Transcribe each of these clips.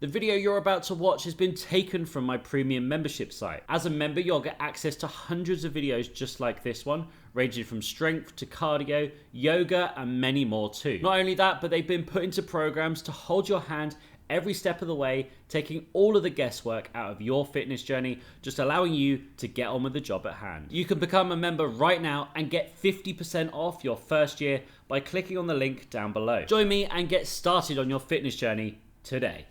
The video you're about to watch has been taken from my premium membership site. As a member, you'll get access to hundreds of videos just like this one, ranging from strength to cardio, yoga, and many more too. Not only that, but they've been put into programs to hold your hand every step of the way, taking all of the guesswork out of your fitness journey, just allowing you to get on with the job at hand. You can become a member right now and get 50% off your first year by clicking on the link down below. Join me and get started on your fitness journey today.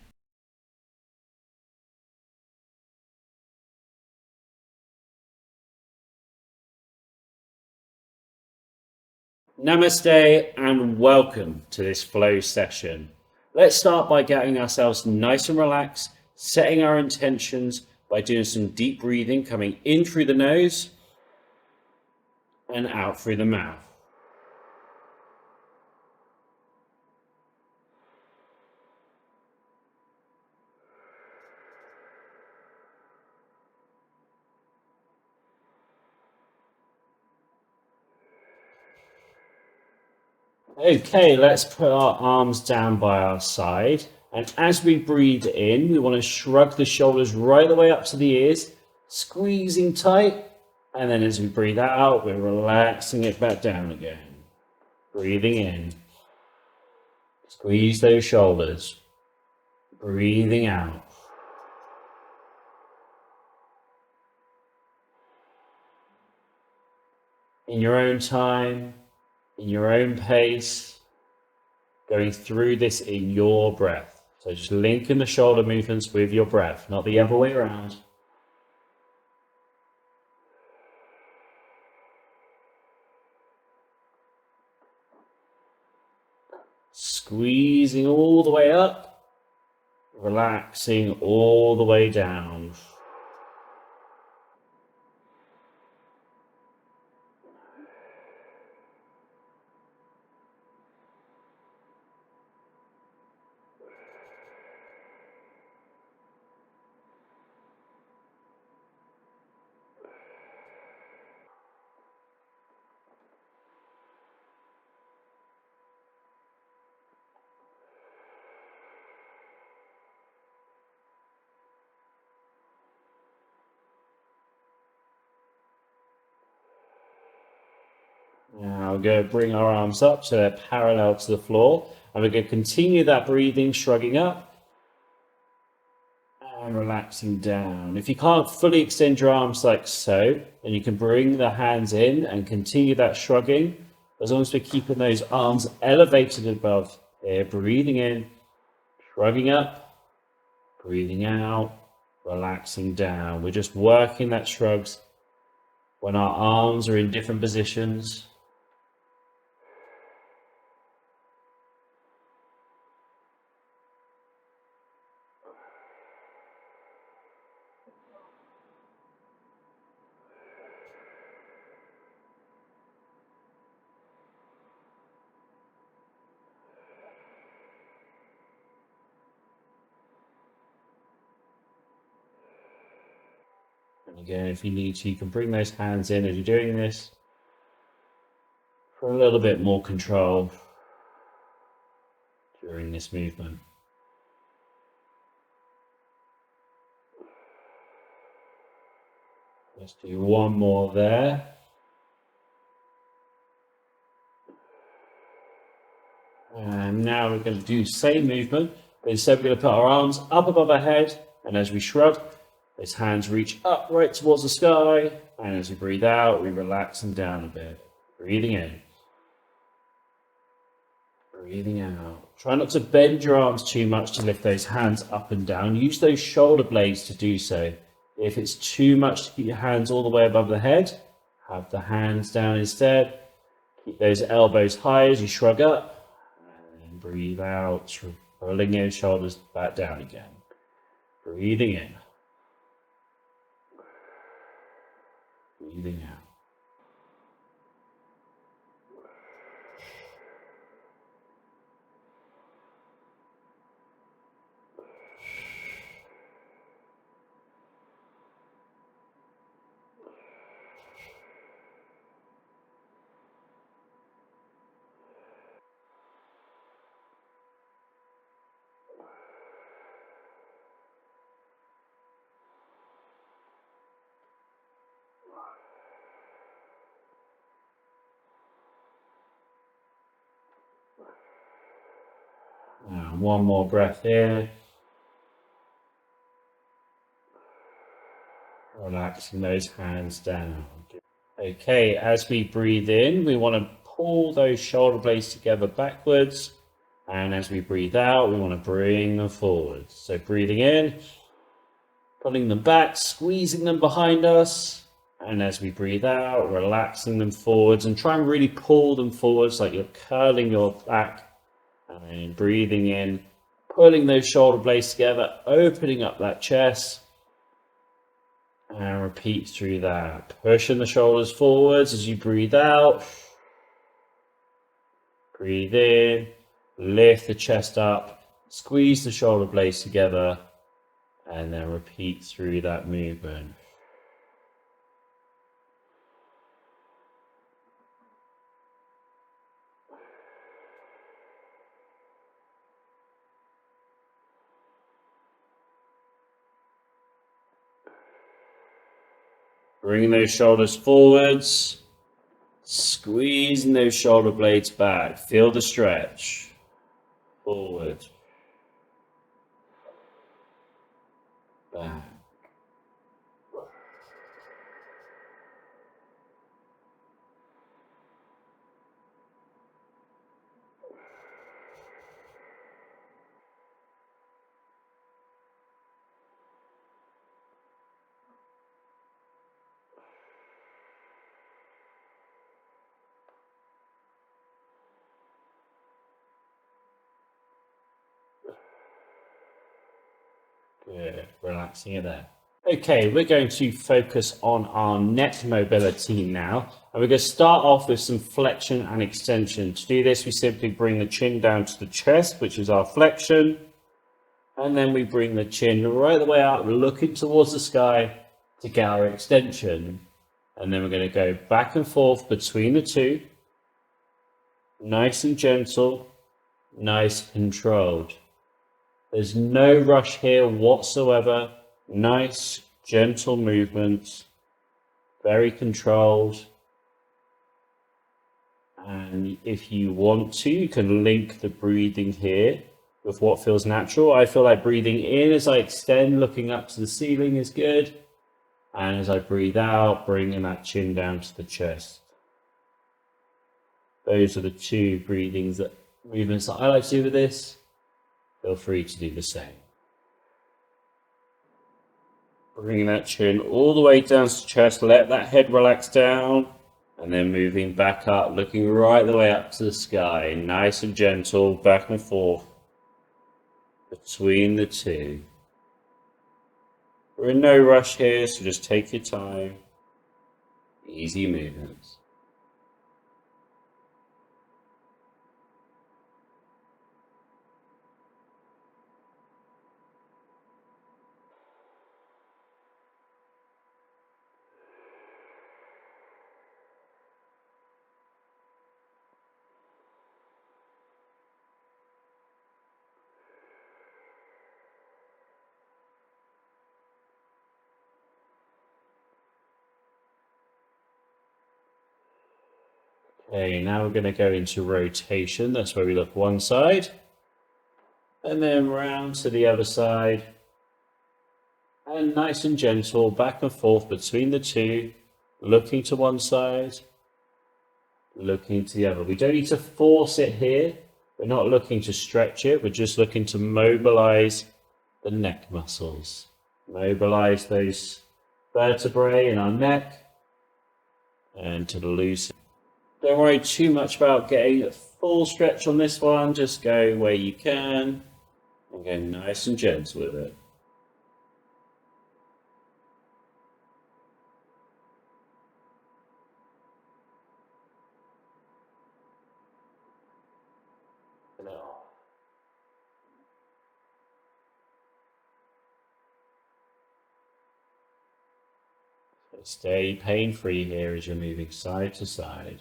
Namaste and welcome to this flow session. Let's start by getting ourselves nice and relaxed, setting our intentions by doing some deep breathing, coming in through the nose and out through the mouth. Okay, let's put our arms down by our side. And as we breathe in, we want to shrug the shoulders right the way up to the ears, squeezing tight. And then as we breathe out, we're relaxing it back down again. Breathing in. Squeeze those shoulders. Breathing out. In your own time, in your own pace, going through this in your breath. So just linking the shoulder movements with your breath, not the other way around. Squeezing all the way up, relaxing all the way down. Now we're going to bring our arms up so they're parallel to the floor. And we're going to continue that breathing, shrugging up and relaxing down. If you can't fully extend your arms like so, then you can bring the hands in and continue that shrugging. As long as we're keeping those arms elevated above here, breathing in, shrugging up, breathing out, relaxing down. We're just working that shrugs when our arms are in different positions. And again, if you need to, you can bring those hands in as you're doing this for a little bit more control during this movement. Let's do one more there. And now we're going to do the same movement, but instead we're going to put our arms up above our head, and as we shrug, those hands reach up right towards the sky, and as we breathe out, we relax them down a bit. Breathing in. Breathing out. Try not to bend your arms too much to lift those hands up and down. Use those shoulder blades to do so. If it's too much to keep your hands all the way above the head, have the hands down instead. Keep those elbows high as you shrug up. And breathe out, rolling those shoulders back down again. Breathing in. Breathing out. And one more breath here. Relaxing those hands down. Okay, as we breathe in, we want to pull those shoulder blades together backwards. And as we breathe out, we want to bring them forwards. So breathing in, pulling them back, squeezing them behind us. And as we breathe out, relaxing them forwards and try and really pull them forwards like you're curling your back. And then breathing in, pulling those shoulder blades together, opening up that chest. And repeat through that. Pushing the shoulders forwards as you breathe out. Breathe in, lift the chest up, squeeze the shoulder blades together, and then repeat through that movement. Bring those shoulders forwards, squeezing those shoulder blades back. Feel the stretch. Forward. Back. Good. Relaxing it there. Okay, we're going to focus on our neck mobility now. And we're going to start off with some flexion and extension. To do this, we simply bring the chin down to the chest, which is our flexion. And then we bring the chin right the way up, looking towards the sky to get our extension. And then we're going to go back and forth between the two. Nice and gentle, nice and controlled. There's no rush here whatsoever. Nice, gentle movements, very controlled. And if you want to, you can link the breathing here with what feels natural. I feel like breathing in as I extend, looking up to the ceiling is good. And as I breathe out, bringing that chin down to the chest. Those are the two movements that I like to do with this. Feel free to do the same. Bringing that chin all the way down to the chest, let that head relax down, and then moving back up, looking right the way up to the sky, nice and gentle, back and forth between the two. We're in no rush here, so just take your time. Easy movements. Okay, now we're going to go into rotation. That's where we look one side, and then round to the other side, and nice and gentle, back and forth between the two, looking to one side, looking to the other. We don't need to force it here. We're not looking to stretch it. We're just looking to mobilize the neck muscles. Mobilize those vertebrae in our neck, and to loosen. Don't worry too much about getting a full stretch on this one. Just go where you can and go nice and gentle with it. Stay pain-free here as you're moving side to side.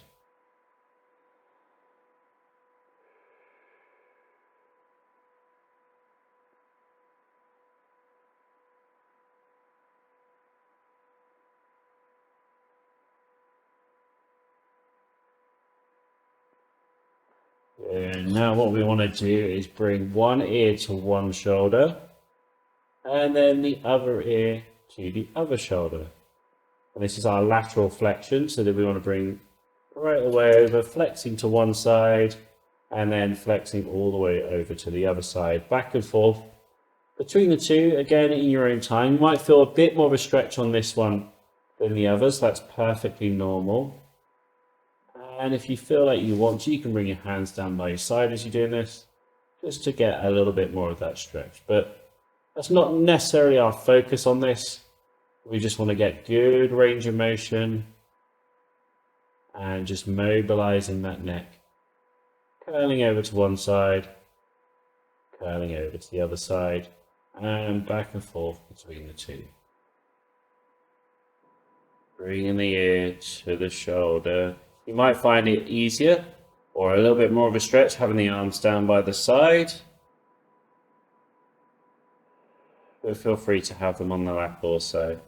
And now what we want to do is bring one ear to one shoulder and then the other ear to the other shoulder. And this is our lateral flexion, so that we want to bring right the way over, flexing to one side and then flexing all the way over to the other side, back and forth between the two, again in your own time. You might feel a bit more of a stretch on this one than the others. That's perfectly normal. And if you feel like you want to, you can bring your hands down by your side as you're doing this, just to get a little bit more of that stretch. But that's not necessarily our focus on this. We just want to get good range of motion and just mobilizing that neck, curling over to one side, curling over to the other side, and back and forth between the two. Bringing the ear to the shoulder. You might find it easier or a little bit more of a stretch having the arms down by the side. But feel free to have them on the lap also.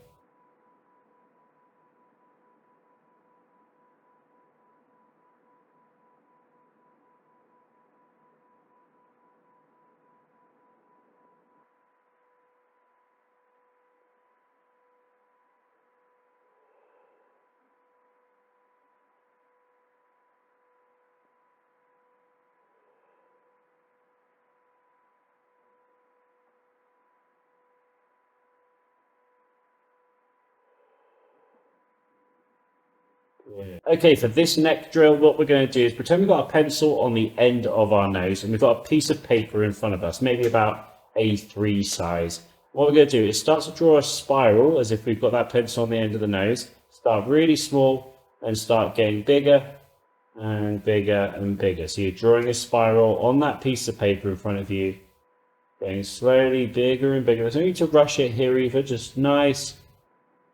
Okay, for this neck drill, what we're going to do is pretend we've got a pencil on the end of our nose and we've got a piece of paper in front of us, maybe about A3 size. What we're going to do is start to draw a spiral as if we've got that pencil on the end of the nose. Start really small and start getting bigger and bigger and bigger. So you're drawing a spiral on that piece of paper in front of you, getting slowly bigger and bigger. There's no need to rush it here either, just nice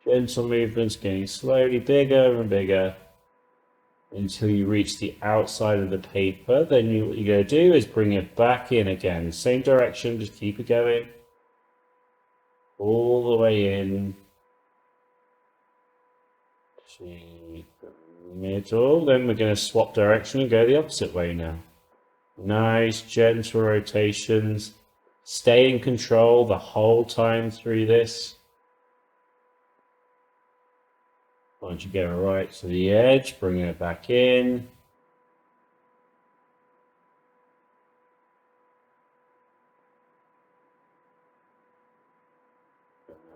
gentle movements, getting slowly bigger and bigger until you reach the outside of the paper. Then what you're going to do is bring it back in again. Same direction, just keep it going. All the way in to the middle. Then we're going to swap direction and go the opposite way now. Nice, gentle rotations. Stay in control the whole time through this. Once you get it right to the edge, bring it back in.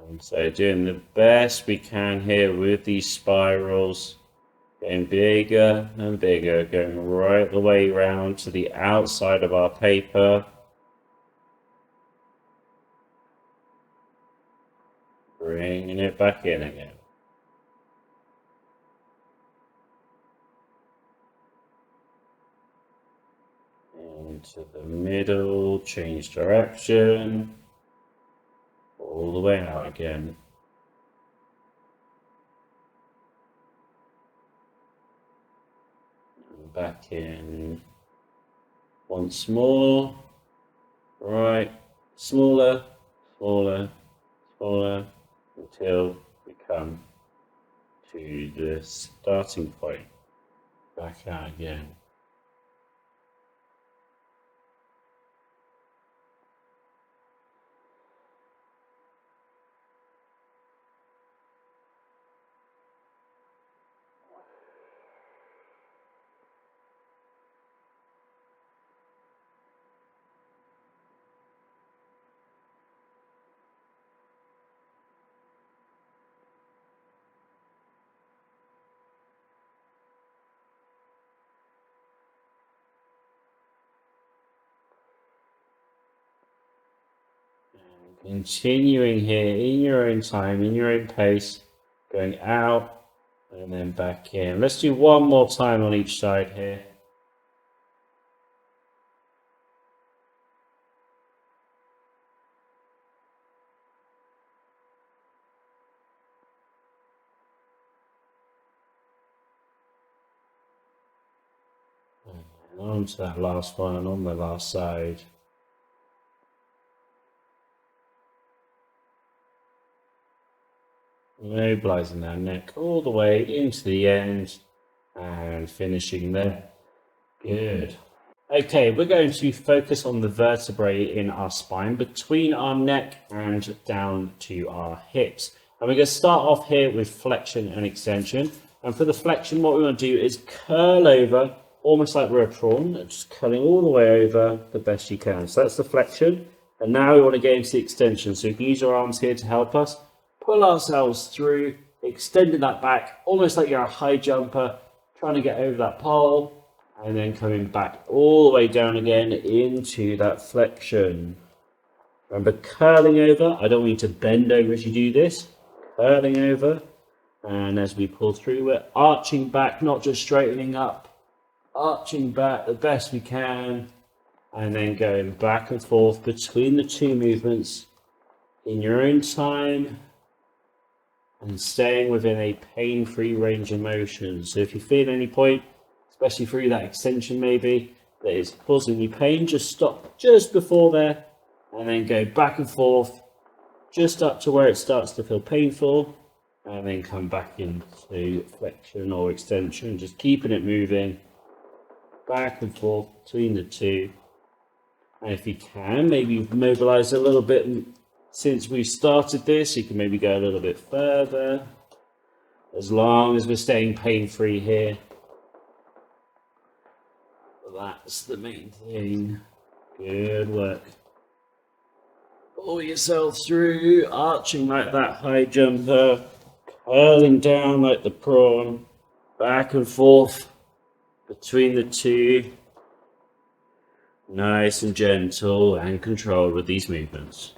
And so doing the best we can here with these spirals, getting bigger and bigger, going right the way around to the outside of our paper. Bringing it back in again. Into the middle, change direction, all the way out again. And back in once more. Right, smaller, smaller, smaller, until we come to the starting point. Back out again. Continuing here in your own time, in your own pace, going out and then back in. Let's do one more time on each side here. And on to that last one on the last side. Mobilizing that neck all the way into the end and finishing there. Good. Okay, we're going to focus on the vertebrae in our spine between our neck and down to our hips. And we're going to start off here with flexion and extension. And for the flexion, what we want to do is curl over, almost like we're a prawn, just curling all the way over the best you can. So that's the flexion. And now we want to get into the extension. So you can use your arms here to help us. Pull ourselves through, extending that back, almost like you're a high jumper, trying to get over that pole. And then coming back all the way down again into that flexion. Remember, curling over. I don't want you to bend over as you do this. Curling over. And as we pull through, we're arching back, not just straightening up. Arching back the best we can. And then going back and forth between the two movements in your own time. And staying within a pain-free range of motion. So if you feel at any point, especially through that extension maybe, that is causing you pain, just stop just before there and then go back and forth just up to where it starts to feel painful and then come back into flexion or extension, just keeping it moving back and forth between the two. And if you can, maybe mobilize a little bit since we started this. You can maybe go a little bit further, as long as we're staying pain-free here. That's the main thing. Good work. Pull yourself through, arching like that high jumper, curling down like the prawn, back and forth between the two. Nice and gentle and controlled with these movements.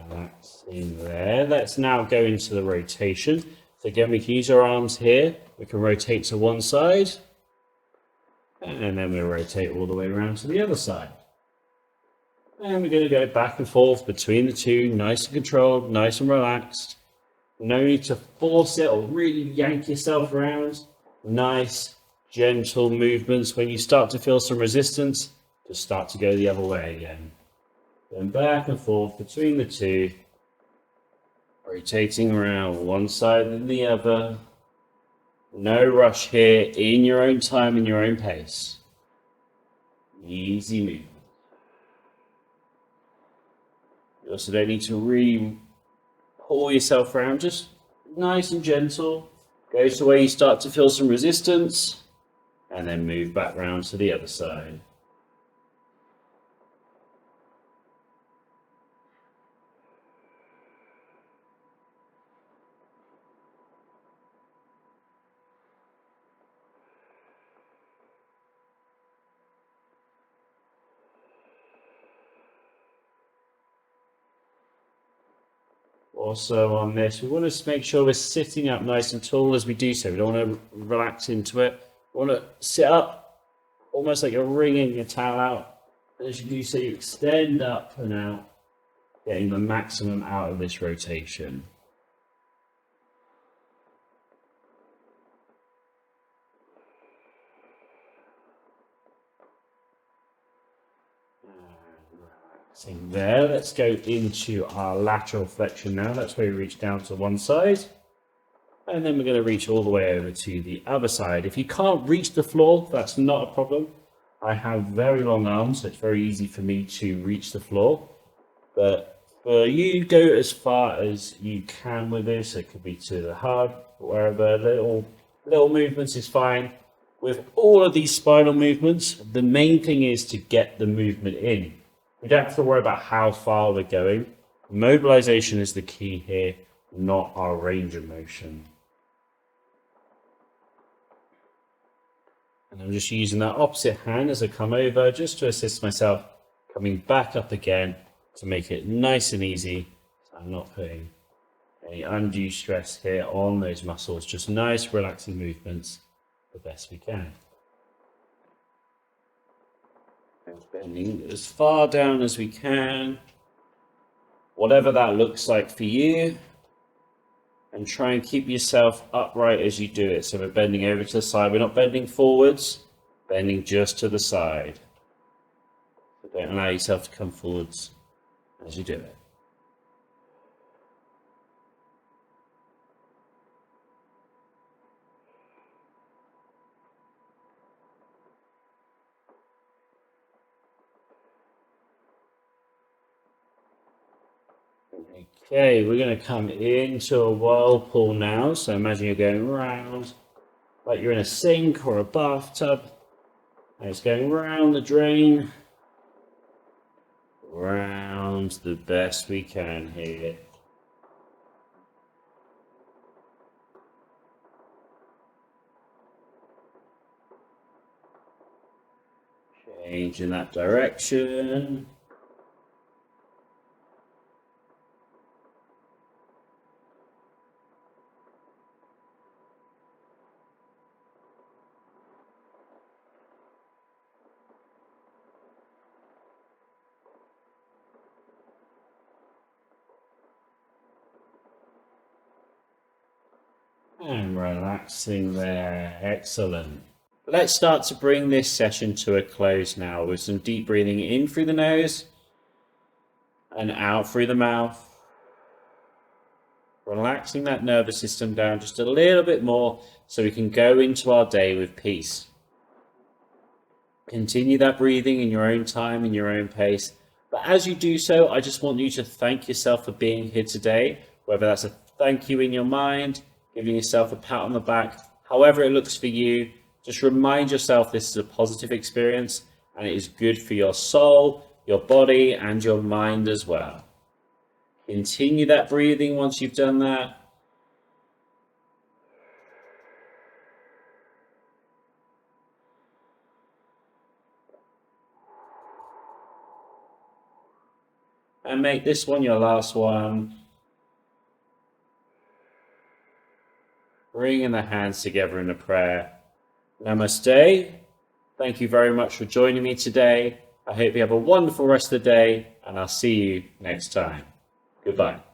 Relaxing there. Let's now go into the rotation. So again, we can use our arms here. We can rotate to one side. And then we'll rotate all the way around to the other side. And we're going to go back and forth between the two, nice and controlled, nice and relaxed. No need to force it or really yank yourself around. Nice, gentle movements. When you start to feel some resistance, just start to go the other way again. Then back and forth between the two, rotating around one side and the other. No rush here, in your own time, in your own pace. Easy movement. You also don't need to really pull yourself around, just nice and gentle. Go to where you start to feel some resistance, and then move back round to the other side. Also on this, we want to make sure we're sitting up nice and tall as we do so. We don't want to relax into it. We want to sit up almost like you're wringing your towel out. And as you do so, you extend up and out, getting the maximum out of this rotation. There, let's go into our lateral flexion now. That's where we reach down to one side. And then we're going to reach all the way over to the other side. If you can't reach the floor, that's not a problem. I have very long arms, so it's very easy for me to reach the floor. But for you, go as far as you can with this. It could be to the hub, wherever. Little movements is fine. With all of these spinal movements, the main thing is to get the movement in. We don't have to worry about how far we're going. Mobilization is the key here, not our range of motion. And I'm just using that opposite hand as I come over, just to assist myself, coming back up again to make it nice and easy. So I'm not putting any undue stress here on those muscles, just nice relaxing movements the best we can. Bending as far down as we can, whatever that looks like for you, and try and keep yourself upright as you do it. So we're bending over to the side, we're not bending forwards, bending just to the side. So don't allow yourself to come forwards as you do it. Okay, we're going to come into a whirlpool now. So imagine you're going round like you're in a sink or a bathtub. And it's going round the drain, round the best we can here. Change in that direction. And relaxing there. Excellent. Let's start to bring this session to a close now with some deep breathing in through the nose and out through the mouth. Relaxing that nervous system down just a little bit more so we can go into our day with peace. Continue that breathing in your own time, in your own pace. But as you do so, I just want you to thank yourself for being here today, whether that's a thank you in your mind, giving yourself a pat on the back, however it looks for you. Just remind yourself this is a positive experience and it is good for your soul, your body, and your mind as well. Continue that breathing once you've done that. And make this one your last one. Bringing the hands together in a prayer. Namaste. Thank you very much for joining me today. I hope you have a wonderful rest of the day, and I'll see you next time. Goodbye.